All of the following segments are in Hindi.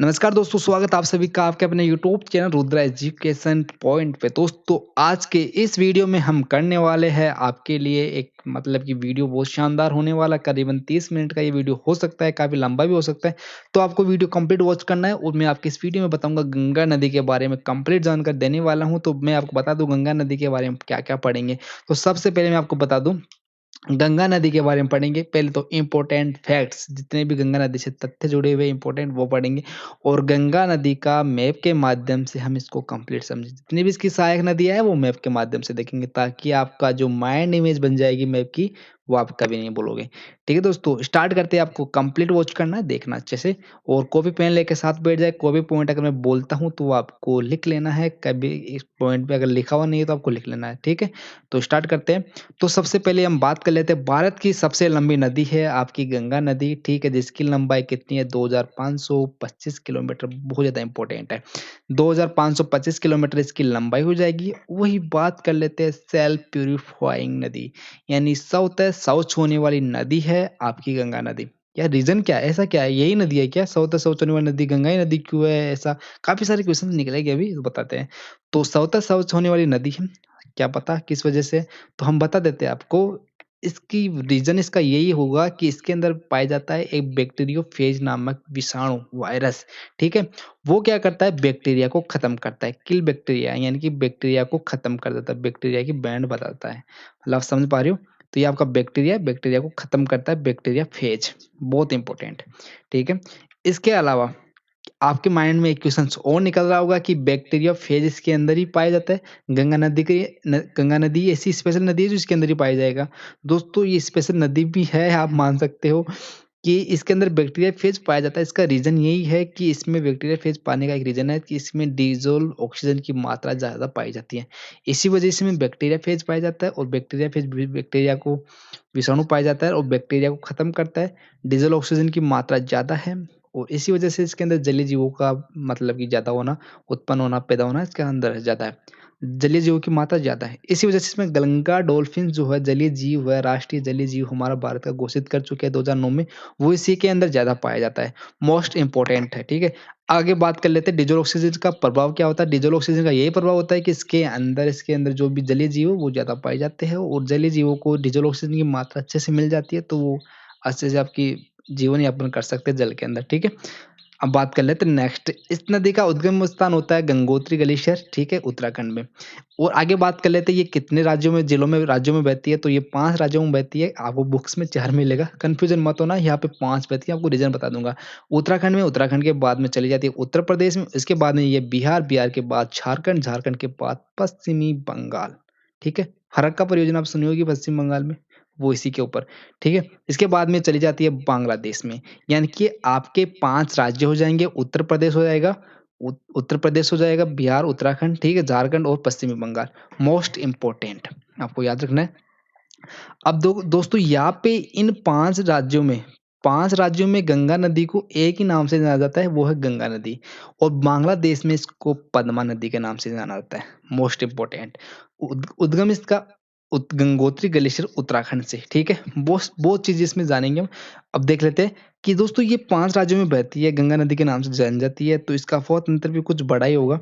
नमस्कार दोस्तों, स्वागत आप सभी का आपके अपने YouTube channel Rudra education point पे। दोस्तों आज के इस वीडियो में हम करने वाले हैं आपके लिए एक मतलब कि वीडियो बहुत शानदार होने वाला। करीबन 30 मिनट का ये वीडियो हो सकता है, काफ़ी लंबा भी हो सकता है। तो आपको वीडियो कंप्लीट वॉच करना है और मैं आपकी इस वीडियो में बताऊंगा गंगा नदी के बारे में कंप्लीट जानकारी देने वाला हूँ। तो मैं आपको बता दूँ गंगा नदी के बारे में क्या-क्या पढ़ेंगे। तो सबसे पहले मैं आपको बता दूँ गंगा नदी के बारे में पढ़ेंगे। पहले तो इम्पोर्टेंट फैक्ट्स जितने भी गंगा नदी से तथ्य जुड़े हुए इम्पोर्टेंट वो पढ़ेंगे और गंगा नदी का मैप के माध्यम से हम इसको कंप्लीट समझें। जितनी भी इसकी सहायक नदियाँ हैं वो मैप के माध्यम से देखेंगे ताकि आपका जो माइंड इमेज बन जाएगी मैप की वो आप कभी नहीं भूलोगे। ठीक है दोस्तों, स्टार्ट करते हैं। आपको कंप्लीट वॉच करना है, देखना अच्छे से और कॉपी पेन लेके साथ बैठ जाए। कोई भी पॉइंट अगर मैं बोलता हूँ तो वो आपको लिख लेना है। कभी इस पॉइंट पे अगर लिखा हुआ नहीं है तो आपको लिख लेना है। ठीक है, तो स्टार्ट करते हैं। तो सबसे पहले हम बात कर लेते हैं, भारत की सबसे लंबी नदी है आपकी गंगा नदी। ठीक है, जिसकी लंबाई कितनी है 2525 किलोमीटर। बहुत ज़्यादा इंपॉर्टेंट है, 2525 किलोमीटर इसकी लंबाई हो जाएगी। वही बात कर लेते हैं सेल्फ प्यूरिफाइंग नदी, यानी शौच होने वाली नदी है आपकी गंगा नदी। क्या रीजन क्या है, ऐसा क्या है, यही नदी है क्या शौच होने वाली नदी, गंगा ही नदी क्यों है ऐसा? काफी सारे क्वेश्चन निकलेंगे, अभी तो बताते हैं। तो शौच होने वाली नदी है, क्या पता किस वजह से? तो हम बता देते हैं आपको। इसकी रीज़न इसका यही होगा कि इसके अंदर पाया जाता है एक बैक्टीरियोफेज नामक विषाणु वायरस। ठीक है? वो क्या करता है, बैक्टीरिया को खत्म करता है, किल बैक्टीरिया, यानी कि बैक्टीरिया को खत्म कर देता है, बैक्टीरिया की बैंड बताता है। मतलब आप समझ पा रहे हो? तो ये आपका बैक्टीरिया, बैक्टीरिया को खत्म करता है, बैक्टीरियाफेज, बहुत इंपॉर्टेंट। ठीक है? इसके अलावा आपके माइंड में एक क्वेश्चन और निकल रहा होगा कि बैक्टीरियाफेज इसके अंदर ही पाया जाता है। गंगा नदी ऐसी स्पेशल नदी है जो इसके अंदर ही पाया जाएगा। दोस्तों ये स्पेशल नदी भी है, आप मान सकते हो कि इसके अंदर बैक्टीरियाफेज पाया जाता है। इसका रीज़न यही है कि इसमें बैक्टीरियाफेज पाने का एक रीज़न है कि इसमें डिसॉल्व ऑक्सीजन की मात्रा ज़्यादा पाई जाती है। इसी वजह से इसमें बैक्टीरियाफेज पाया जाता है और बैक्टीरियाफेज बैक्टीरिया को विषाणु पाया जाता है और बैक्टीरिया को खत्म करता है। डिसॉल्व ऑक्सीजन की मात्रा ज़्यादा है और इसी वजह से इसके अंदर जलीय जीवों का मतलब कि ज़्यादा होना, उत्पन्न होना, पैदा होना इसके अंदर ज़्यादा है। जलीय जीवों की मात्रा ज़्यादा है। इसी वजह से इसमें गंगा डॉल्फिन जो है जलीय जीव है, राष्ट्रीय जलीय जीव हमारा भारत का घोषित कर चुके हैं 2009 में, वो इसी के अंदर ज़्यादा पाया जाता है। मोस्ट इम्पोर्टेंट है, ठीक है? आगे बात कर लेते हैं डिसॉल्व ऑक्सीजन का प्रभाव क्या होता है। डिसॉल्व ऑक्सीजन का यही प्रभाव होता है कि इसके अंदर जो भी जलीय जीव है वो ज़्यादा पाए जाते हैं और जलीय जीवों को डिसॉल्व ऑक्सीजन की मात्रा अच्छे से मिल जाती है, तो वो अच्छे से आपकी जीवन यापन कर सकते हैं जल के अंदर। ठीक है? अब बात कर लेते हैं नेक्स्ट। इस नदी का उद्गम स्थान होता है गंगोत्री ग्लेशियर, ठीक है, उत्तराखंड में। और आगे बात कर लेते हैं ये कितने राज्यों में, जिलों में, राज्यों में बहती है। तो ये 5 राज्यों में बहती है। आपको बुक्स में 4 मिलेगा, कन्फ्यूजन मत होना, यहाँ पे 5 बहती है, आपको रीजन बता दूंगा। उत्तराखंड में, उत्तराखंड के बाद में चली जाती है उत्तर प्रदेश में, इसके बाद में ये बिहार, बिहार के बाद झारखंड, झारखंड के बाद पश्चिमी बंगाल। ठीक है, फरक्का परियोजना आप सुनी होगी पश्चिम बंगाल में, वो इसी के ऊपर। ठीक है, इसके बाद में चली जाती है बांग्लादेश में। यानी कि आपके 5 राज्य हो जाएँगे, उत्तर प्रदेश हो जाएगा, उत्तर प्रदेश हो जाएगा, बिहार, उत्तराखंड, ठीक है, झारखंड और पश्चिमी बंगाल। मोस्ट इम्पोर्टेंट आपको याद रखना है। अब दोस्तों यहाँ पे इन 5 राज्यों में गंगा नदी को एक ही नाम से जाना जाता है, वो है गंगा नदी। और बांग्लादेश में इसको पद्मा नदी के नाम से जाना जाता है। मोस्ट इम्पोर्टेंट उद्गम इसका गंगोत्री ग्लेशियर उत्तराखंड से, ठीक है। बहुत चीजें इसमें जानेंगे हम। अब देख लेते हैं कि दोस्तों ये 5 राज्यों में बहती है, गंगा नदी के नाम से जानी जाती है, तो इसका अफवाह तंत्र भी कुछ बड़ा ही होगा।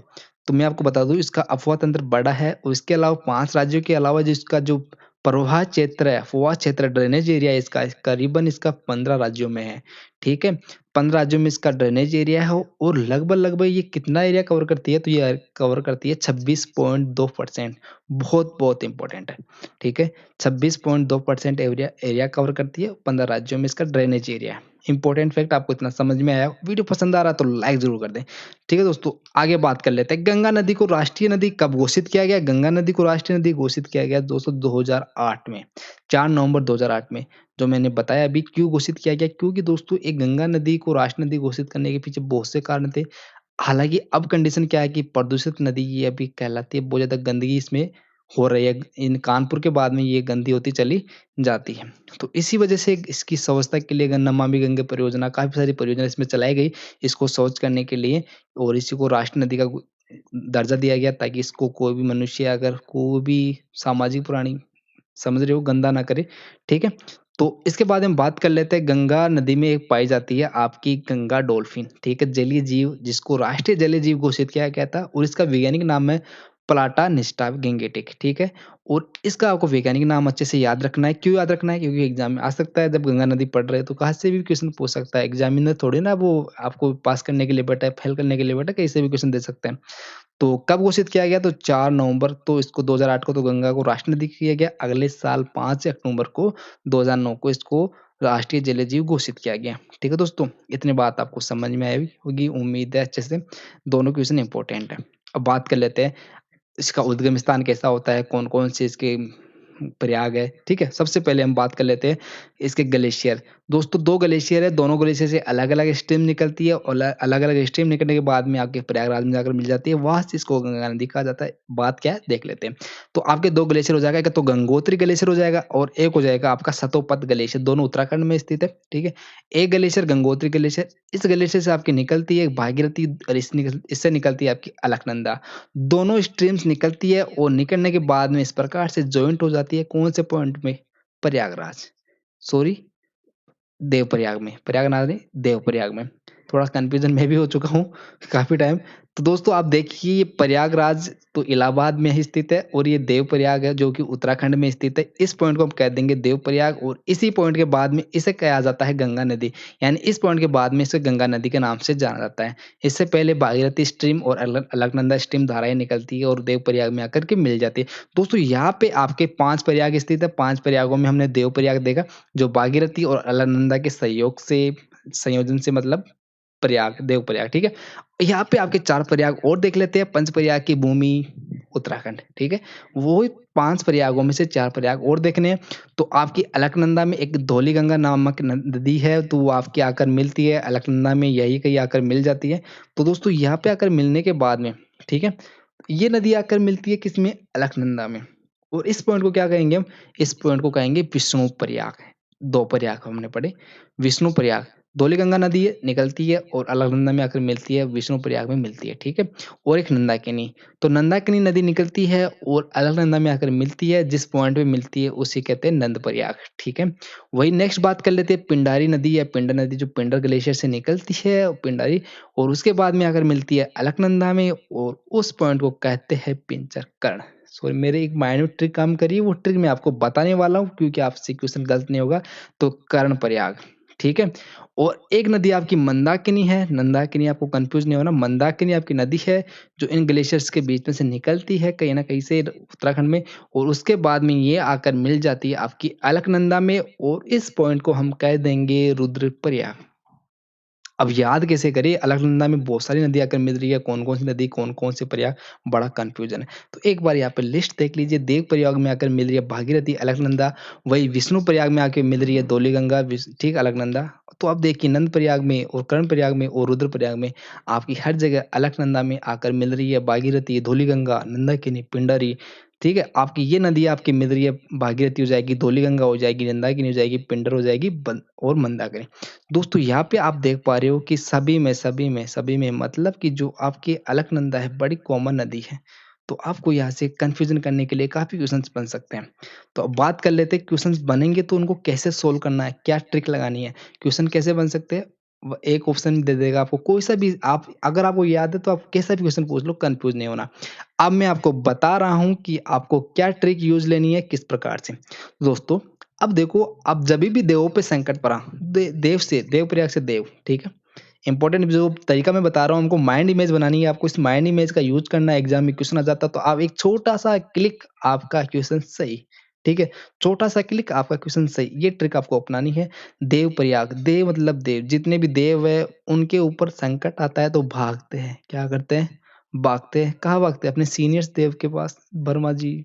तो मैं आपको बता दूं इसका अफवाह तंत्र बड़ा है और इसके अलावा 5 राज्यों के अलावा जिसका जो प्रवाह क्षेत्र है, फुवा क्षेत्र, ड्रेनेज एरिया इसका करीबन इसका 15 राज्यों में है, ठीक है? 15 राज्यों में इसका ड्रेनेज एरिया है और लगभग-लगभग ये कितना एरिया कवर करती है? तो ये कवर करती है 26.2%। बहुत इम्पोर्टेंट है, ठीक है? 26.2% एरिया एरिया कवर करती है, 15 राज्यों में इसका ड्रेनेज एरिया है। इम्पोर्टेंट फैक्ट आपको इतना समझ में आया? वीडियो पसंद आ रहा तो लाइक ज़रूर कर दें। ठीक है दोस्तों, आगे बात कर लेते हैं। गंगा नदी को राष्ट्रीय नदी कब घोषित किया गया? गंगा नदी को राष्ट्रीय नदी घोषित किया गया दोस्तों 2008 में, 4 नवंबर 2008 में। जो मैंने बताया अभी क्यों घोषित किया गया, क्योंकि दोस्तों एक गंगा नदी को राष्ट्रीय नदी घोषित करने के पीछे बहुत से कारण थे। हालाँकि अब कंडीशन क्या है कि प्रदूषित नदी ये अभी कहलाती है, बहुत ज़्यादा गंदगी इसमें हो रही है। इन कानपुर के बाद में ये गंदी होती चली जाती है। तो इसी वजह से इसकी स्वच्छता के लिए नमामि गंगे परियोजना, काफ़ी सारी परियोजना इसमें चलाई गई, इसको स्वच्छ करने के लिए। और इसी को राष्ट्रीय नदी का दर्जा दिया गया ताकि इसको कोई भी मनुष्य, अगर कोई भी सामाजिक प्राणी, समझ रहे हो, गंदा ना करे, ठीक है? तो इसके बाद हम बात कर लेते हैं गंगा नदी में एक पाई जाती है आपकी गंगा डॉल्फिन, ठीक है? जलीय जीव जिसको राष्ट्रीय जलीय जीव घोषित किया गया था और इसका वैज्ञानिक नाम है प्लाटानिस्टा गिंगेटिक, ठीक है? और इसका आपको वैज्ञानिक नाम अच्छे से याद रखना है। क्यों याद रखना है? क्योंकि एग्ज़ाम में आ सकता है जब गंगा नदी पढ़ रहे हो तो कहाँ से भी क्वेश्चन पूछ सकता है। एग्ज़ामिनर थोड़ी ना वो आपको पास करने के लिए बैठा है, फेल करने के लिए बैठा है, कहीं से भी क्वेश्चन दे सकते हैं। तो कब घोषित किया गया? तो 4 नवंबर तो इसको 2008 को तो गंगा को राष्ट्रीय नदी किया गया। अगले साल 5 अक्टूबर को 2009 को इसको राष्ट्रीय जलीय जीव घोषित किया गया। ठीक है दोस्तों? इतनी बात आपको समझ में आई होगी उम्मीद है अच्छे से। दोनों क्वेश्चन इम्पोर्टेंट है। अब बात कर लेते हैं इसका उद्गम स्थान कैसा होता है? कौन-कौन से इसके प्रयाग है, ठीक है? सबसे पहले हम बात कर लेते हैं इसके ग्लेशियर। दोस्तों 2 ग्लेशियर है, दोनों ग्लेशियर से अलग-अलग स्ट्रीम निकलती है और अलग-अलग स्ट्रीम निकलने के बाद में आपके प्रयागराज में जाकर मिल जाती है, वहाँ से इसको गंगा नदी कहा जाता है। बात क्या है देख लेते हैं। तो आपके 2 ग्लेशियर हो जाएगा, एक तो गंगोत्री ग्लेशियर हो जाएगा और एक हो जाएगा आपका सतोपत ग्लेशियर, दोनों उत्तराखंड में स्थित है, ठीक है? एक ग्लेशियर गंगोत्री ग्लेशियर, इस ग्लेशियर से आपकी निकलती है भागीरथी और इससे निकलती है आपकी अलकनंदा। दोनों स्ट्रीम्स निकलती है और निकलने के बाद में इस प्रकार से जॉइंट हो जाती है कौन से पॉइंट में? प्रयागराज, सॉरी देवप्रयाग में, प्रयागराज नहीं देवप्रयाग में। थोड़ा कन्फ्यूज़न मैं भी हो चुका हूँ काफ़ी टाइम। तो दोस्तों आप देखिए ये प्रयागराज तो इलाहाबाद में ही स्थित है और ये देवप्रयाग है जो कि उत्तराखंड में स्थित है। इस पॉइंट को हम कह देंगे देवप्रयाग और इसी पॉइंट के बाद में इसे कहा जाता है गंगा नदी। यानी इस पॉइंट के बाद में इसे गंगा नदी के नाम से जाना जाता है। इससे पहले भागीरथी स्ट्रीम और अलकनंदा स्ट्रीम धाराएँ निकलती है और देवप्रयाग में आकर के मिल जाती है। दोस्तों यहाँ पे आपके 5 प्रयाग स्थित है, 5 प्रयागों में हमने देवप्रयाग देखा जो भागीरथी और अलकनंदा के सहयोग से संयोजन से मतलब प्रयाग, देवप्रयाग, ठीक है? यहाँ पे आपके 4 प्रयाग और देख लेते हैं, पंच प्रयाग की भूमि उत्तराखंड, ठीक है? वो 5 प्रयागों में से 4 प्रयाग और देखने हैं, तो आपकी अलकनंदा में एक धौलीगंगा नामक नदी है, तो वो आपकी आकर मिलती है, अलकनंदा में यही कहीं आकर मिल जाती है। तो दोस्तों यहाँ पे आकर मिलने के बाद में, ठीक है? ये नदी आकर मिलती है किसमें? अलकनंदा में और इस पॉइंट को क्या कहेंगे हम? इस पॉइंट को कहेंगे विष्णु प्रयाग। 2 प्रयाग हमने पढ़े, विष्णु प्रयाग। धौलीगंगा नदी है, निकलती है और अलकनंदा में आकर मिलती है, विष्णु प्रयाग में मिलती है, ठीक है? और एक नंदाकिनी, तो नंदाकिनी नदी निकलती है और अलकनंदा में आकर मिलती है, जिस पॉइंट पे मिलती है उसे कहते हैं नंद प्रयाग, ठीक है? वही नेक्स्ट बात कर लेते हैं पिंडारी नदी या पिंडर नदी जो पिंडर ग्लेशियर से निकलती है पिंडारी और उसके बाद में आकर मिलती है अलकनंदा में और उस पॉइंट को कहते हैं पिंजर कर्ण। सॉरी मेरे एक माइंड में ट्रिक काम करी है, वो ट्रिक मैं आपको बताने वाला हूँ क्योंकि आपसे क्वेश्चन गलत नहीं होगा, तो कर्ण प्रयाग, ठीक है? और एक नदी आपकी मंदाकिनी है, नंदाकिनी आपको कन्फ्यूज़ नहीं होना, मंदाकिनी आपकी नदी है, जो इन ग्लेशियर्स के बीच में से निकलती है कहीं न कहीं से उत्तराखंड में और उसके बाद में ये आकर मिल जाती है आपकी अलकनंदा में और इस पॉइंट को हम कह देंगे रुद्रप्रयाग। अब याद कैसे करें? अलकनंदा में बहुत सारी नदी आकर मिल रही है, कौन-कौन सी नदी, कौन-कौन से प्रयाग, बड़ा कन्फ्यूज़न है। तो एक बार यहाँ पे लिस्ट देख लीजिए, देव प्रयाग में आकर मिल रही है भागीरथी, अलकनंदा, वही विष्णु प्रयाग में आके मिल रही है धौलीगंगा, ठीक अलकनंदा। तो अब देखिए नंद प्रयाग में और कर्ण प्रयाग में और रुद्र प्रयाग में आपकी हर जगह अलकनंदा में आकर मिल रही है भागीरथी, धौलीगंगा, मंदाकिनी, पिंडारी, ठीक है? आपकी ये नदी आपकी मिल रही है, भागीरथी हो जाएगी, धौलीगंगा हो जाएगी, मंदाकिनी हो जाएगी, पिंडर हो जाएगी बन और मंदाकिनी। दोस्तों यहाँ पे आप देख पा रहे हो कि सभी में मतलब कि जो आपकी अलकनंदा है बड़ी कॉमन नदी है। तो आपको यहाँ से कन्फ्यूज़न करने के लिए काफ़ी क्वेश्चंस बन सकते हैं। तो अब बात कर लेते हैं क्वेश्चंस बनेंगे तो उनको कैसे सोल्व करना है, क्या ट्रिक लगानी है? क्वेश्चन कैसे बन सकते हैं? एक ऑप्शन दे देगा आपको कोई सा भी आप अगर आपको याद है तो आप कैसा भी क्वेश्चन पूछ लो कन्फ्यूज़ नहीं होना। अब मैं आपको बता रहा हूँ कि आपको क्या ट्रिक यूज़ लेनी है, किस प्रकार से। दोस्तों अब देखो, अब जभी भी देवों पे संकट पड़ा, देवप्रयाग से देव, ठीक है? इम्पोर्टेंट जो तरीका मैं बता रहा हूँ, हमको माइंड इमेज बनानी है, आपको इस माइंड इमेज का यूज़ करना है, एग्ज़ाम में क्वेश्चन आ जाता है, तो आप एक छोटा-सा क्लिक आपका क्वेश्चन सही, ठीक है? छोटा-सा क्लिक आपका क्वेश्चन सही, ये ट्रिक आपको अपनानी है। देवप्रयाग, देव मतलब देव, जितने भी देव हैं, उनके ऊपर संकट आता है तो भागते हैं, क्या करते हैं? भागते हैं, कहाँ भागते हैं? अपने सीनियर्स देव के पास, वर्मा जी,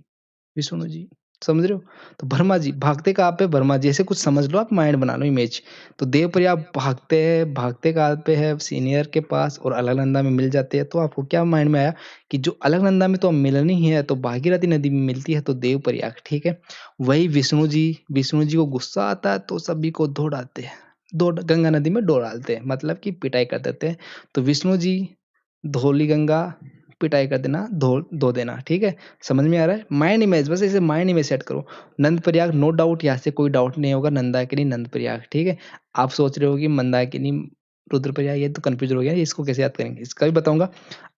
विष्णु जी, समझ रहे हो? तो वर्मा जी भागते कहाँ पे? वर्मा जी ऐसे कुछ समझ लो, आप माइंड बना लो इमेज। तो देवप्रयाग भागते हैं, भागते कहाँ पे है? सीनियर के पास और अलकनंदा में मिल जाते हैं। तो आपको क्या माइंड में आया कि जो अलकनंदा में तो अब मिलनी ही है, तो भागीरथी नदी में मिलती है तो देवप्रयाग, ठीक है? वही विष्णु जी को गुस्सा आता है तो सभी को धो डालते हैं। गंगा नदी में डो डालते हैं, मतलब कि पिटाई कर देते हैं। तो विष्णु जी, धौलीगंगा, पिटाई कर देना, धो देना, ठीक है? समझ में आ रहा है? माइंड इमेज बस इसे माइंड इमेज सेट करो। नंद प्रयाग नो डाउट यहाँ से कोई डाउट नहीं होगा मंदाकिनी नंद प्रयाग, ठीक है? आप सोच रहे हो कि मंदाकिनी रुद्रप्रयाग ये तो कन्फ्यूज़ हो गया, इसको कैसे याद करेंगे? इसका भी बताऊँगा।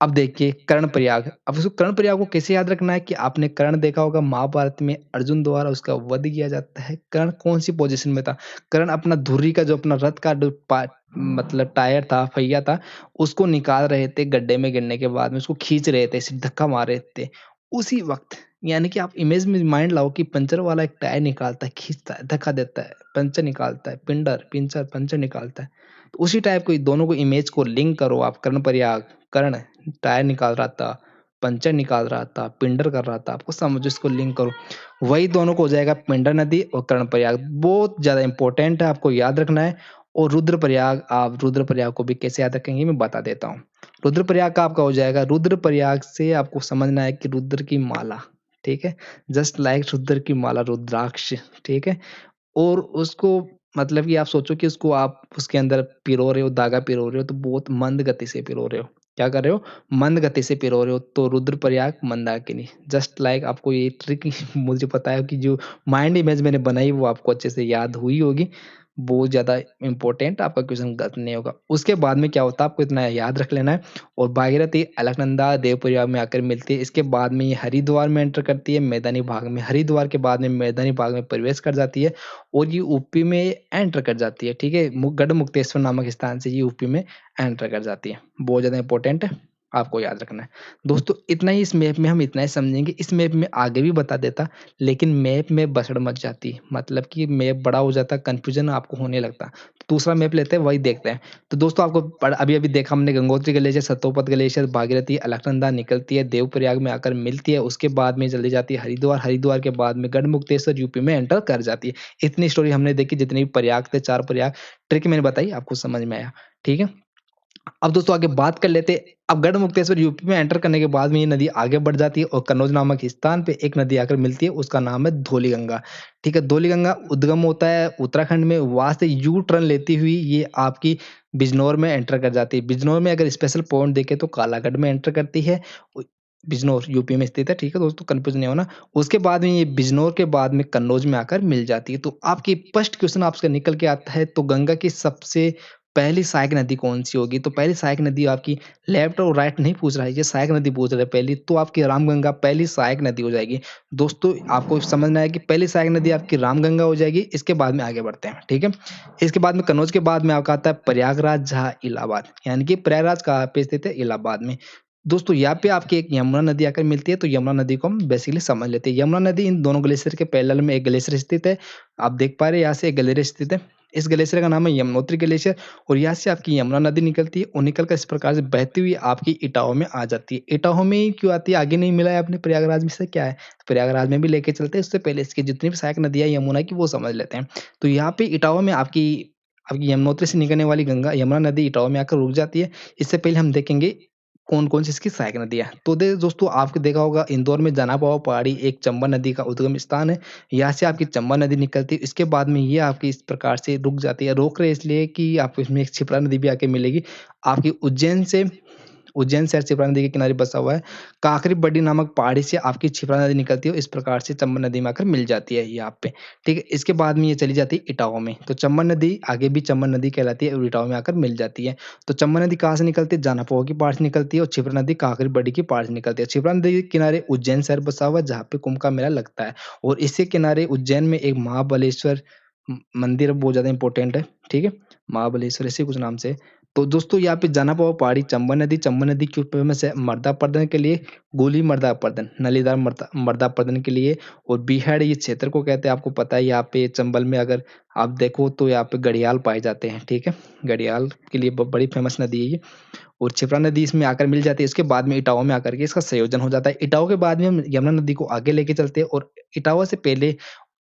अब देखिए कर्णप्रयाग, अब उसको कर्णप्रयाग को कैसे याद रखना है कि आपने कर्ण देखा होगा महाभारत में अर्जुन द्वारा उसका वध किया जाता है। कर्ण कौन-सी पोज़ीशन में था? कर्ण अपना धुर्री का जो अपना रथ का जो मतलब टायर था, पहिया था, उसको निकाल रहे थे गड्ढे में गिरने के बाद में उसको खींच रहे थे, ऐसे धक्का मार रहे थे। उसी वक़्त यानी कि आप इमेज में माइंड लाओ कि पंचर वाला एक टायर निकालता है, खींचता है, धक्का देता है, पंचर निकालता है, पिंचर, पंचर निकालता है। तो उसी टाइप को दोनों को इमेज को लिंक करो आप कर्णप्रयाग, कर्ण टायर निकाल रहा था, पंचर निकाल रहा था, पिंडर कर रहा था, आपको समझो इसको लिंक करो। वही दोनों को हो जाएगा पिंडर नदी और कर्णप्रयाग। बहुत ज़्यादा इम्पोर्टेंट है, आपको याद रखना है। और रुद्रप्रयाग, आप रुद्रप्रयाग को भी कैसे याद रखेंगे मैं बता देता हूँ। रुद्रप्रयाग का आपका हो जाएगा, रुद्रप्रयाग से आपको समझना है कि रुद्र की माला, ठीक है? जस्ट लाइक रुद्र की माला रुद्राक्ष, ठीक है? और उसको मतलब कि आप सोचो कि उसको आप उसके अंदर पिरो रहे हो, धागा पिरो रहे हो, तो बहुत मंद गति से पिरो रहे हो। क्या कर रहे हो? मंद गति से पिरो रहे हो, तो रुद्रप्रयाग, मंदाकिनी। जस्ट लाइक आपको ये ट्रिक मुझे पता है कि जो माइंड इमेज मैंने बनाई वो आपको अच्छे से याद हुई होगी। बहुत ज़्यादा इम्पोर्टेंट आपका क्वेश्चन गलत नहीं होगा। उसके बाद में क्या होता है आपको इतना याद रख लेना है। और भागीरथी अलकनंदा देवप्रयाग में आकर मिलती है। इसके बाद में ये हरिद्वार में एंटर करती है मैदानी भाग में। हरिद्वार के बाद में मैदानी भाग में प्रवेश कर जाती है और ये यूपी में एंटर कर जाती है, ठीक है? गढ़मुक्तेश्वर नामक स्थान से ये यूपी में एंटर कर जाती है। बहुत ज़्यादा इंपॉर्टेंट है, आपको याद रखना है। दोस्तों इतना ही इस मैप में हम इतना ही समझेंगे। इस मैप में आगे भी बता देता, लेकिन मैप में बसड़ मच जाती, मतलब कि मैप बड़ा हो जाता, कन्फ्यूजन आपको होने लगता। दूसरा मैप लेते हैं, वही देखते हैं। तो दोस्तों आपको अभी-अभी देखा हमने गंगोत्री ग्लेशियर, सतोपत ग्लेशियर, भागीरथी, अलकनंदा निकलती है, देवप्रयाग में आकर मिलती है, उसके बाद में चली जाती है हरिद्वार, हरिद्वार के बाद में गढ़मुक्तेश्वर यूपी में एंटर कर जाती है। इतनी स्टोरी हमने देखी, जितने भी प्रयाग थे, 4 प्रयाग, ट्रिक मैंने बताई, आपको समझ में आया, ठीक है? अब दोस्तों आगे बात कर लेते हैं। अब गढ़मुक्तेश्वर यूपी में एंटर करने के बाद में ये नदी आगे बढ़ जाती है और कन्नौज नामक स्थान पे एक नदी आकर मिलती है, उसका नाम है धौलीगंगा, ठीक है? धौलीगंगा उद्गम होता है उत्तराखंड में, वहाँ से यू टर्न लेती हुई ये आपकी बिजनौर में एंटर कर जाती है। बिजनौर में अगर स्पेशल पॉइंट देखें तो कालागढ़ में एंटर करती है। उ बिजनौर यूपी में स्थित है, ठीक है दोस्तों? कन्फ्यूज़न नहीं होना। उसके बाद में ये बिजनौर के बाद में कन्नौज में आकर मिल जाती है। तो आपकी फर्स्ट क्वेश्चन आपसे निकल के आता है, तो गंगा की सबसे पहली सहायक नदी कौन-सी होगी? तो पहली सहायक नदी आपकी लेफ्ट और राइट नहीं पूछ रहा है, ये सहायक नदी पूछ रहा है पहली, तो आपकी रामगंगा पहली सहायक नदी हो जाएगी। दोस्तों आपको समझना है कि पहली सहायक नदी आपकी रामगंगा हो जाएगी, इसके बाद में आगे बढ़ते हैं, ठीक है? इसके बाद में कन्नौज के बाद में आपका आता है प्रयागराज, जहाँ इलाहाबाद, यानी कि प्रयागराज कहाँ पे स्थित है? इलाहाबाद में। दोस्तों यहाँ पे आपकी एक यमुना नदी आकर मिलती है, तो यमुना नदी को हम बेसिकली समझ लेते हैं। यमुना नदी इन दोनों ग्लेशियर के पैरेलल में एक ग्लेशियर स्थित है। आप देख पा रहे हैं यहाँ से एक ग्लेशियर स्थित है। इस ग्लेशियर का नाम है यमुनोत्री ग्लेशियर और यहाँ से आपकी यमुना नदी निकलती है और निकल कर इस प्रकार से बहती हुई आपकी इटावा में आ जाती है। इटावा में ही क्यों आती है? आगे नहीं मिला है आपने प्रयागराज में से क्या है? तो प्रयागराज में भी लेके चलते हैं, उससे पहले इसकी जितनी भी सहायक नदियाँ यमुना की वो समझ लेते हैं। तो यहाँ पे इटावा में आपकी आपकी यमुनोत्री से निकलने वाली गंगा यमुना नदी इटावा में आकर रुक जाती है। इससे पहले हम देखेंगे कौन-कौन सी इसकी सहायक नदियाँ हैं। तो दोस्तों आपने देखा होगा इंदौर में जनाबाव पहाड़ी एक चंबल नदी का उद्गम स्थान है। यहाँ से आपकी चंबल नदी निकलती है। इसके बाद में ये आपकी इस प्रकार से रुक जाती है। रोक रहे इसलिए कि आपको इसमें एक क्षिप्रा नदी भी आके मिलेगी। आपकी उज्जैन शहर क्षिप्रा नदी के किनारे बसा हुआ है। काकरी बड्डी नामक पहाड़ी से आपकी क्षिप्रा नदी निकलती है। इस प्रकार से चंबल नदी में आकर मिल जाती है यहाँ पे, ठीक है? इसके बाद में ये चली जाती है इटावा में। तो चंबल नदी आगे भी चंबल नदी कहलाती है और इटावा में आकर मिल जाती है। तो चंबल नदी कहाँ से निकलती है? जनापुआ की पहाड़ से निकलती है और क्षिप्रा नदी काकरी बड्डी की पहाड़ से निकलती है। क्षिप्रा नदी के किनारे उज्जैन शहर बसा हुआ है, जहाँ पे कुंभ का मेला लगता है और इसके किनारे उज्जैन में एक महाबलेश्वर मंदिर बहुत ज़्यादा इम्पोर्टेंट है, ठीक है? महाबलेश्वर ऐसे कुछ नाम से है। तो दोस्तों यहाँ पे जनापुआ पहाड़ी, चंबल नदी क्यों फेमस है? मर्दापर्दन के लिए, गोली मर्दापर्दन, नलीदार मर्दापर्दन के लिए और बीहड़ ये क्षेत्र को कहते हैं। आपको पता है यहाँ पे चंबल में अगर आप देखो तो यहाँ पे घड़ियाल पाए जाते हैं, ठीक है? घड़ियाल के लिए बड़ी फेमस नदी है ये और क्षिप्रा नदी इसमें आकर मिल जाती है। इसके बाद में इटावा में आकर के इसका संयोजन हो जाता है। इटावा के बाद में हम यमुना नदी को आगे लेके चलते हैं और इटावा से पहले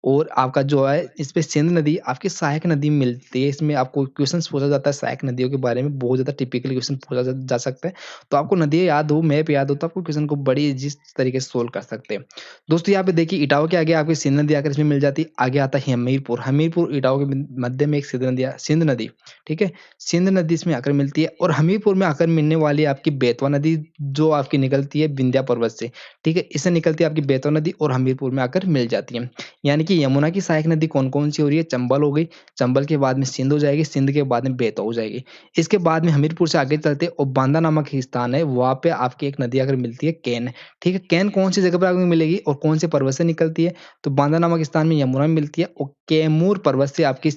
और आपका जो है इस पे सिंध नदी आपकी सहायक नदी मिलती है। इसमें आपको क्वेश्चंस पूछा जाता है सहायक नदियों के बारे में, बहुत ज़्यादा टिपिकल क्वेश्चन पूछा जा सकता है। तो आपको नदियाँ याद हो, मैप याद हो, तो आपको क्वेश्चन को बड़ी जिस तरीके से सोल्व कर सकते हैं। दोस्तों यहाँ पे देखिए इटावा के आगे आपकी सिंध नदी आकर इसमें मिल जाती है। आगे आता है हमीरपुर, हमीरपुर इटावा के मध्य में एक सिंध नदी, ठीक है? सिंध नदी इसमें आकर मिलती है और हमीरपुर में आकर मिलने वाली आपकी बेतवा नदी जो आपकी निकलती है विंध्या पर्वत से, ठीक है? इससे निकलती है आपकी बेतवा नदी और हमीरपुर में आकर मिल जाती है। यानी कि यमुना की सहायक नदी कौन-कौन सी हो रही है? चंबल हो गई, चंबल के बाद में सिंध हो जाएगी, सिंध के बाद में बेतवा हो जाएगी। इसके बाद में हमीरपुर से आगे चलते और बांदा नामक एक स्थान है, वहाँ पे आपकी एक नदी आकर मिलती है कैन, ठीक है? कैन कौन-सी जगह पर आपको मिलेगी और कौन से पर्वत से निकलती है? तो बांदा नामक स्थान में यमुना मिलती है और कैमूर पर्वत से आपकी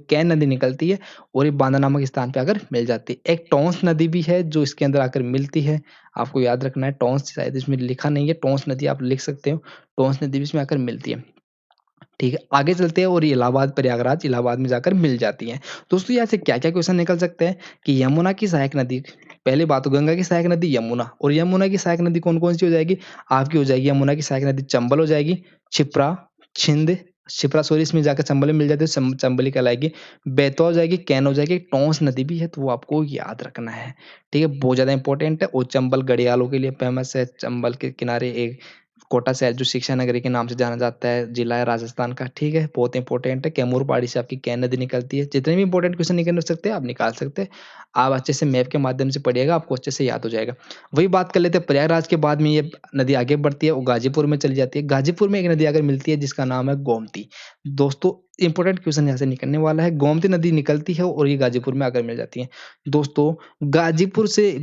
कैन नदी निकलती है और ये बांदा नामक स्थान पे आकर मिल जाती है। एक टॉन्स नदी भी है जो इसके अंदर आकर मिलती है, आपको याद रखना है टॉन्स शायद इसमें लिखा नहीं है, टॉन्स नदी आप लिख सकते हो, टॉन्स नदी भी इसमें आकर मिलती है। ठीक है, आगे चलते हैं और ये इलाहाबाद, प्रयागराज, इलाहाबाद में जाकर मिल जाती हैं। दोस्तों यहाँ से क्या-क्या क्वेश्चन निकल सकते हैं कि यमुना की सहायक नदी, पहली बात तो गंगा की सहायक नदी यमुना और यमुना की सहायक नदी कौन-कौन सी हो जाएगी? आपकी हो जाएगी यमुना की सहायक नदी चंबल हो जाएगी, क्षिप्रा, छिंद, क्षिप्रा सॉरी इसमें जाकर चंबल में मिल जाती है, चंबल ही कहलाएगी, बेतवा हो जाएगी, कैन हो जाएगी, टॉन्स नदी भी है तो वो आपको याद रखना है। ठीक है, बहुत ज़्यादा इंपॉर्टेंट है और चंबल घड़ियालों के लिए फेमस है। चंबल के किनारे एक कोटा शहर जो शिक्षा नगरी के नाम से जाना जाता है, जिला है राजस्थान का, ठीक है? बहुत इंपॉर्टेंट है, कैमूर पहाड़ी से आपकी कैन नदी निकलती है। जितने भी इंपॉर्टेंट क्वेश्चन निकल सकते हैं, आप निकाल सकते हैं। आप अच्छे से मैप के माध्यम से पढ़िएगा, आपको अच्छे से याद हो जाएगा। वही बात कर लेते हैं प्रयागराज के बाद में ये नदी आगे बढ़ती है, वो गाजीपुर में चली जाती है। गाजीपुर में एक नदी आकर मिलती है जिसका नाम है गोमती। दोस्तों इंपॉर्टेंट क्वेश्चन यहाँ से निकलने वाला है, गोमती नदी निकलती है और ये गाजीपुर में आकर मिल जाती है। दोस्तों गाजीपुर से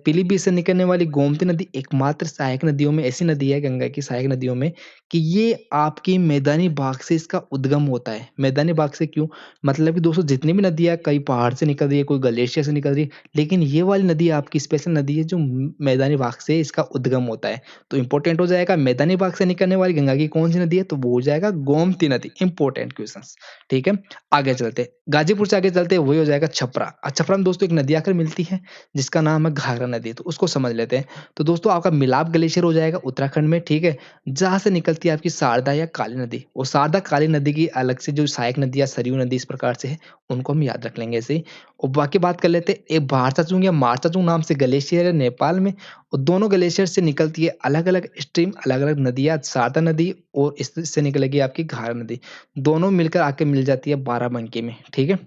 पीलीभीत से निकलने वाली गोमती नदी एकमात्र सहायक नदियों में ऐसी नदी है, गंगा की सहायक नदियों में, कि ये आपकी मैदानी भाग से इसका उद्गम होता है। मैदानी भाग से क्यों? मतलब कि दोस्तों जितनी भी नदियाँ कई पहाड़ से निकल रही है, कोई ग्लेशियर से निकल रही है, लेकिन ये वाली नदी आपकी स्पेशल नदी है जो मैदानी भाग से इसका उद्गम होता है। तो इंपॉर्टेंट हो जाएगा, मैदानी भाग से निकलने वाली गंगा की कौन सी नदी है? तो वो हो जाएगा गोमती नदी। इंपॉर्टेंट क्वेश्चन, ठीक है? आगे चलते हैं। गाजीपुर से आगे चलते हैं, वही हो जाएगा छपरा। छपरा में दोस्तों एक नदी आकर मिलती है जिसका नाम है घाघरा नदी, तो उसको समझ लेते हैं। तो दोस्तों आपका मिलाप ग्लेशियर हो जाएगा उत्तराखंड में, ठीक है? जहाँ से निकलती है आपकी शारदा या काली नदी, और शारदा काली नदी की अलग से जो सहायक नदी या सरयू नदी इस प्रकार से है, उनको हम याद रख लेंगे ऐसे ही। और बाकी बात कर लेते हैं, एक भारचाचुंग या मारचाचुंग नाम से ग्लेशियर है नेपाल में, और दोनों ग्लेशियर से निकलती है अलग-अलग स्ट्रीम, अलग-अलग नदियाँ, शारदा नदी और इससे निकलेगी आपकी घाघरा नदी। दोनों मिलकर आके मिल जाती है बाराबंकी में, ठीक है?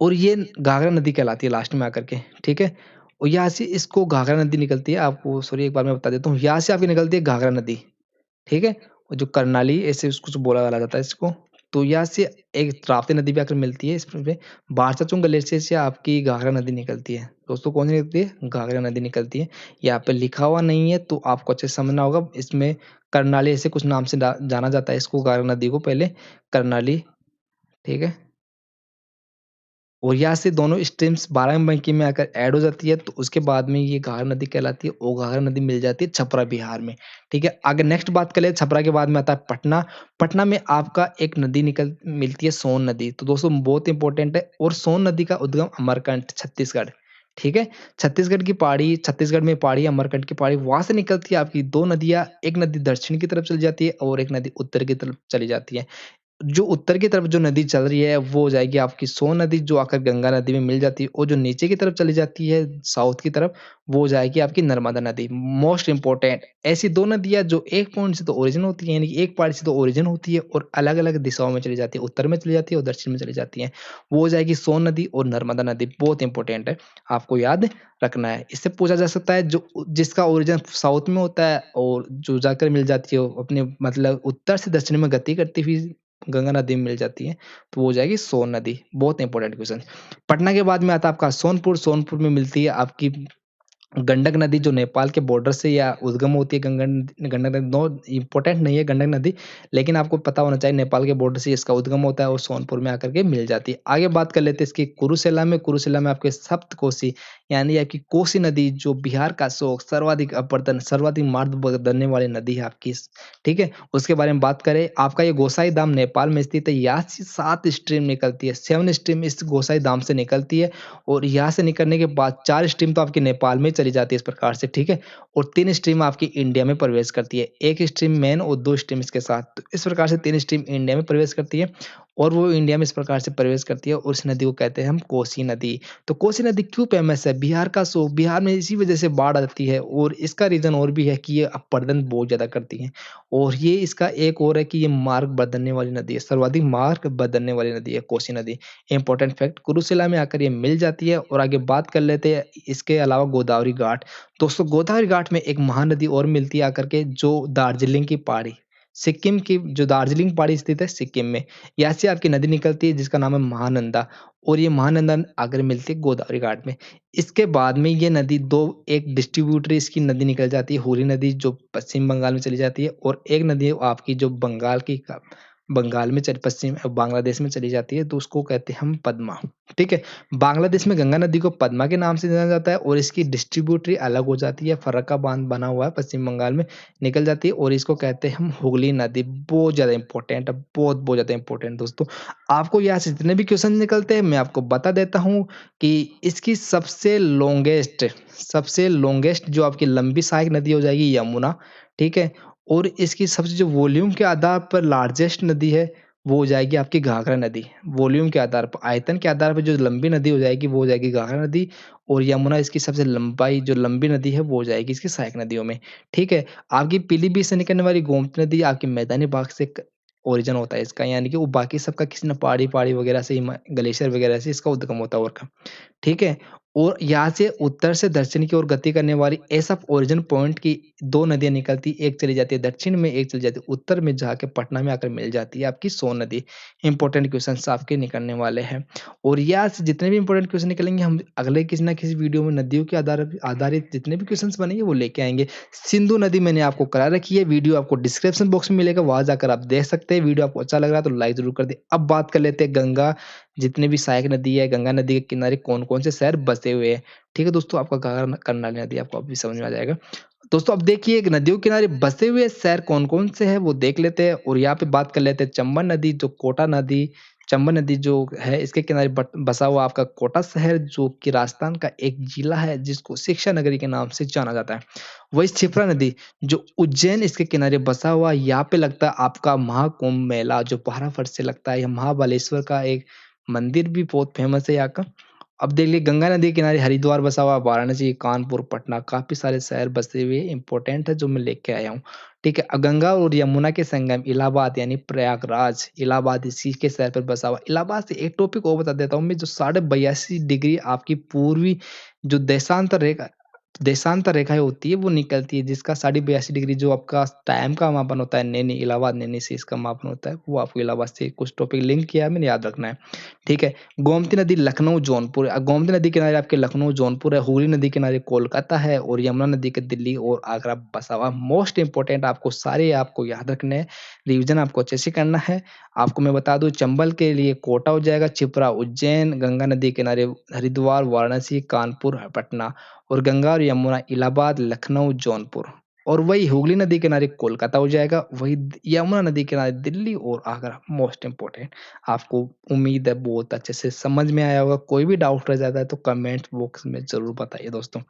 और ये घाघरा नदी कहलाती है लास्ट में आकर के, ठीक है? और यहाँ से इसको घाघरा नदी निकलती है, आपको सॉरी एक बार मैं बता देता हूँ, यहाँ से आपकी निकलती है घाघरा नदी, ठीक है? और जो कर्णाली ऐसे उसको जो बोला वाला जाता है इसको, तो यहाँ से एक राप्ती नदी भी आकर मिलती है इसमें, बारसचुंग ग्लेशियर से आपकी घाघरा नदी निकलती है। दोस्तों कौन सी निकलती है? घाघरा नदी निकलती है। यहाँ पे लिखा हुआ नहीं है तो आपको अच्छे से समझना होगा, इसमें कर्णाली ऐसे कुछ नाम से जाना जाता है इसको, घाघरा नदी को पहले कर्णाली, ठीक है? और यहाँ से दोनों स्ट्रीम्स बाराबंकी में आकर ऐड हो जाती है, तो उसके बाद में ये घाघरा नदी कहलाती है और घाघरा नदी मिल जाती है छपरा बिहार में, ठीक है? आगे नेक्स्ट बात करें, छपरा के बाद में आता है पटना। पटना में आपका एक नदी मिलती है सोन नदी, तो दोस्तों बहुत इंपॉर्टेंट है, और सोन नदी का उद्गम अमरकंटक छत्तीसगढ़, ठीक है? छत्तीसगढ़ की पहाड़ी, छत्तीसगढ़ में पहाड़ी, अमरकंटक की पहाड़ी, वहाँ से निकलती है आपकी 2 नदियाँ, एक नदी दक्षिण की तरफ चली जाती है और एक नदी उत्तर की तरफ चली जाती है। जो उत्तर की तरफ जो नदी चल रही है वो हो जाएगी आपकी सोन नदी, जो आकर गंगा नदी में मिल जाती है, और जो नीचे की तरफ चली जाती है साउथ की तरफ, वो हो जाएगी आपकी नर्मदा नदी। मोस्ट इम्पोर्टेंट ऐसी 2 नदियाँ जो एक पॉइंट से तो ओरिजिन होती है, यानी कि एक पहाड़ी से तो ओरिजिन होती है और अलग-अलग दिशाओं में चली जाती है, उत्तर में चली जाती है और दक्षिण में चली जाती है। वो हो जाएगी सोन नदी और नर्मदा नदी, बहुत इंपॉर्टेंट है, आपको याद रखना है। इससे पूछा जा सकता है जो जिसका ओरिजिन साउथ में होता है और जो जाकर मिल जाती है वो अपने मतलब उत्तर से दक्षिण में गति करती हुई गंगा नदी में मिल जाती है, तो वो हो जाएगी सोन नदी। बहुत इंपॉर्टेंट क्वेश्चन। पटना के बाद में आता है आपका सोनपुर, सोनपुर में मिलती है आपकी गंडक नदी, जो नेपाल के बॉर्डर से या उद्गम होती है। गंडक नदी नो इम्पोर्टेंट नहीं है गंडक नदी, लेकिन आपको पता होना चाहिए नेपाल के बॉर्डर से इसका उद्गम होता है और सोनपुर में आकर के मिल जाती है। आगे बात कर लेते हैं इसकी कुरुसेला में आपके सप्तकोसी, यानी आपकी कोसी नदी, जो बिहार का सर्वाधिक अपरदन, सर्वाधिक मार्ग बदलने वाली नदी है आपकी, ठीक है? उसके बारे में बात करें, आपका ये गोसाई धाम नेपाल में स्थित है। यहाँ से 7 स्ट्रीम निकलती है, 7 स्ट्रीम इस गोसाई धाम से निकलती है, और यहाँ से निकलने के बाद 4 स्ट्रीम तो आपके नेपाल में चली जाती है इस प्रकार से, ठीक है? और 3 स्ट्रीम आपकी इंडिया में प्रवेश करती है। 1 स्ट्रीम मेन और 2 स्ट्रीम इसके साथ। तो इस प्रकार से 3 स्ट्रीम इंडिया में प्रवेश करती है और वो इंडिया में इस प्रकार से प्रवेश करती है और उस नदी को कहते हैं हम कोसी नदी। तो कोसी नदी क्यों फेमस है? बिहार का सो बिहार में इसी वजह से बाढ़ आती है और इसका रीज़न और भी है कि ये अपरदन बहुत ज़्यादा करती हैं और ये इसका एक और है कि ये मार्ग बदलने वाली नदी है, सर्वाधिक मार्ग बदलने वाली नदी है कोसी नदी। इम्पोर्टेंट फैक्ट कुरुशिला में आकर ये मिल जाती है और आगे बात कर लेते हैं इसके अलावा गोदावरी घाट। दोस्तों गोदावरी घाट में एक महानदी और मिलती है आकर के जो दार्जिलिंग की पहाड़ी, सिक्किम की जो दार्जिलिंग पहाड़ी स्थित है सिक्किम में, यहाँ से आपकी नदी निकलती है जिसका नाम है महानंदा और ये महानंदा आकर मिलती है गोदावरी घाट में। इसके बाद में ये नदी 2 एक डिस्ट्रीब्यूटरी इसकी नदी निकल जाती है, हुरी नदी जो पश्चिम बंगाल में चली जाती है और एक नदी है आपकी जो बंगाल में चल पश्चिम बांग्लादेश में चली जाती है तो उसको कहते हैं हम पद्मा, ठीक है? बांग्लादेश में गंगा नदी को पद्मा के नाम से जाना जाता है और इसकी डिस्ट्रीब्यूटरी अलग हो जाती है, फर्रक्का बांध बना हुआ है पश्चिम बंगाल में, निकल जाती है और इसको कहते हैं हम हुगली नदी। बहुत ज़्यादा इम्पोर्टेंट है, बहुत ज़्यादा इम्पोर्टेंट दोस्तों। आपको यहाँ से जितने भी क्वेश्चन निकलते हैं मैं आपको बता देता हूँ कि इसकी सबसे लॉन्गेस्ट जो आपकी लंबी सहायक नदी हो जाएगी यमुना, ठीक है? और इसकी सबसे जो वॉल्यूम के आधार पर लार्जेस्ट नदी है, वो हो जाएगी आपकी घाघरा नदी। वॉल्यूम के आधार पर, आयतन के आधार पर जो लंबी नदी हो जाएगी, वो हो जाएगी घाघरा नदी और यमुना इसकी सबसे लंबाई जो लंबी नदी है, वो हो जाएगी इसकी सहायक नदियों में, ठीक है? आपकी पीलीभीत से निकलने वाली गोमती नदी आपकी मैदानी भाग से क ओरिजिन होता है इसका, यानी कि वो बाकी सबका किसी न पहाड़ी वगैरह से ग्लेशियर वगैरह से इसका उद्गम होता है और का। ठीक है? और यहाँ से उत्तर से दक्षिण की ओर गति करने वाली ऐसा ओरिजिन पॉइंट की 2 नदियाँ निकलती, एक चली जाती है दक्षिण में, एक चली जाती है उत्तर में, जाके पटना में आकर मिल जाती है आपकी सोन नदी। इंपॉर्टेंट क्वेश्चन्स आपके निकलने वाले हैं और यहाँ से जितने भी इंपॉर्टेंट क्वेश्चन निकलेंगे हम अगले किसी न किसी वीडियो में नदियों के आधारित जितने भी क्वेश्चन्स बनेंगे वो लेके आएँगे। सिंधु नदी मैंने आपको करा रखी है, वीडियो आपको डिस्क्रिप्शन बॉक्स में मिलेगा, वहाँ जाकर आप देख सकते हैं। वीडियो आपको अच्छा लग रहा है तो लाइक ज़रूर कर दें। अब बात कर लेते हैं गंगा, जितने भी सहायक नदी है, गंगा नदी के किनारे कौन-कौन से शहर बसे हुए हैं। ठीक है दोस्तों, आपका घाघरा कर्नाली नदी आपको अभी समझ में आ जाएगा। दोस्तों अब देखिए नदियों के किनारे बसे हुए शहर कौन-कौन से हैं वो देख लेते हैं और यहाँ पे बात कर लेते हैं चंबल नदी जो है इसके किनारे बसा हुआ आपका कोटा शहर जो कि राजस्थान का एक जिला है जिसको शिक्षा नगरी के नाम से जाना जाता है। वही क्षिप्रा नदी जो उज्जैन इसके किनारे बसा हुआ यहाँ पे लगता है आपका महाकुंभ मेला जो 12 फर्वरी से लगता है। यह महाबलेश्वर का एक मंदिर भी बहुत फेमस है यहाँ का। अब देख लीजिए गंगा नदी के किनारे हरिद्वार बसा हुआ, वाराणसी, कानपुर, पटना काफ़ी सारे शहर बसे हुए इम्पोर्टेंट है जो मैं लेके आया हूँ। ठीक है? गंगा और यमुना के संगम इलाहाबाद यानी प्रयागराज, इलाहाबाद इसी के शहर पर बसा हुआ। इलाहाबाद से एक टॉपिक और बता देता हूँ मैं जो 82.5 डिग्री आपकी पूर्वी जो देशांतर रेखाएँ होती है वो निकलती है जिसका 82.5 डिग्री जो आपका टाइम का मापन होता है नैनी इलाहाबाद नैनी से इसका मापन होता है वो आपको इलाहाबाद से कुछ टॉपिक लिंक किया है मैंने याद रखना है। ठीक है? गोमती नदी लखनऊ, जौनपुर गोमती नदी किनारे आपके लखनऊ, जौनपुर है, हुगली नदी किनारे कोलकाता है और यमुना नदी के दिल्ली और आगरा बसा हुआ। मोस्ट इम्पोर्टेंट आपको सारे आपको याद रखने हैं, रिवीजन आपको अच्छे से करना है। आपको मैं बता दूँ चंबल के लिए कोटा हो जाएगा, क्षिप्रा उज्जैन, गंगा नदी किनारे हरिद्वार, वाराणसी, कानपुर, पटना और गंगा और यमुना इलाहाबाद, लखनऊ, जौनपुर और वही हुगली नदी किनारे कोलकाता हो जाएगा, वही यमुना नदी किनारे दिल्ली और आगरा मोस्ट इम्पोर्टेंट। आपको उम्मीद है बहुत अच्छे से समझ में आया होगा। कोई भी डाउट रह जाता है तो कमेंट बॉक्स में ज़रूर बताइए दोस्तों।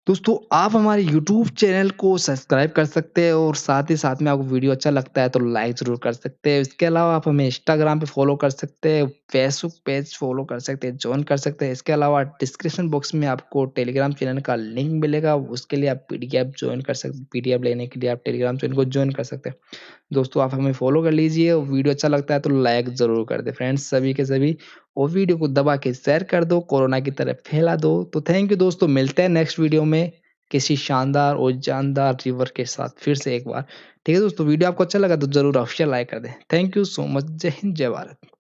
दोस्तों आप हमारे यूट्यूब चैनल को सब्सक्राइब कर सकते हैं और साथ ही साथ में आपको वीडियो अच्छा लगता है तो लाइक ज़रूर कर सकते हैं। इसके अलावा आप हमें इंस्टाग्राम पे फॉलो कर सकते हैं, फेसबुक पेज फॉलो कर सकते हैं, जॉइन कर सकते हैं। इसके अलावा डिस्क्रिप्शन बॉक्स में आपको टेलीग्राम चैनल का लिंक मिलेगा, उसके लिए आप पीडीएफ जॉइन कर सकते पीडीएफ लेने के लिए आप टेलीग्राम चैनल को जॉइन कर सकते हैं। दोस्तों आप हमें फॉलो कर लीजिए और वीडियो अच्छा लगता है तो लाइक ज़रूर कर दें फ्रेंड्स सभी के सभी और वीडियो को दबा के शेयर कर दो, कोरोना की तरह फैला दो। तो थैंक यू दोस्तों, मिलते हैं नेक्स्ट वीडियो में किसी शानदार और जानदार रिवर के साथ फिर से एक बार। ठीक है दोस्तों, वीडियो आपको अच्छा लगा तो ज़रूर अवश्य लाइक कर दें। Thank you so much. जय हिंद, जय भारत।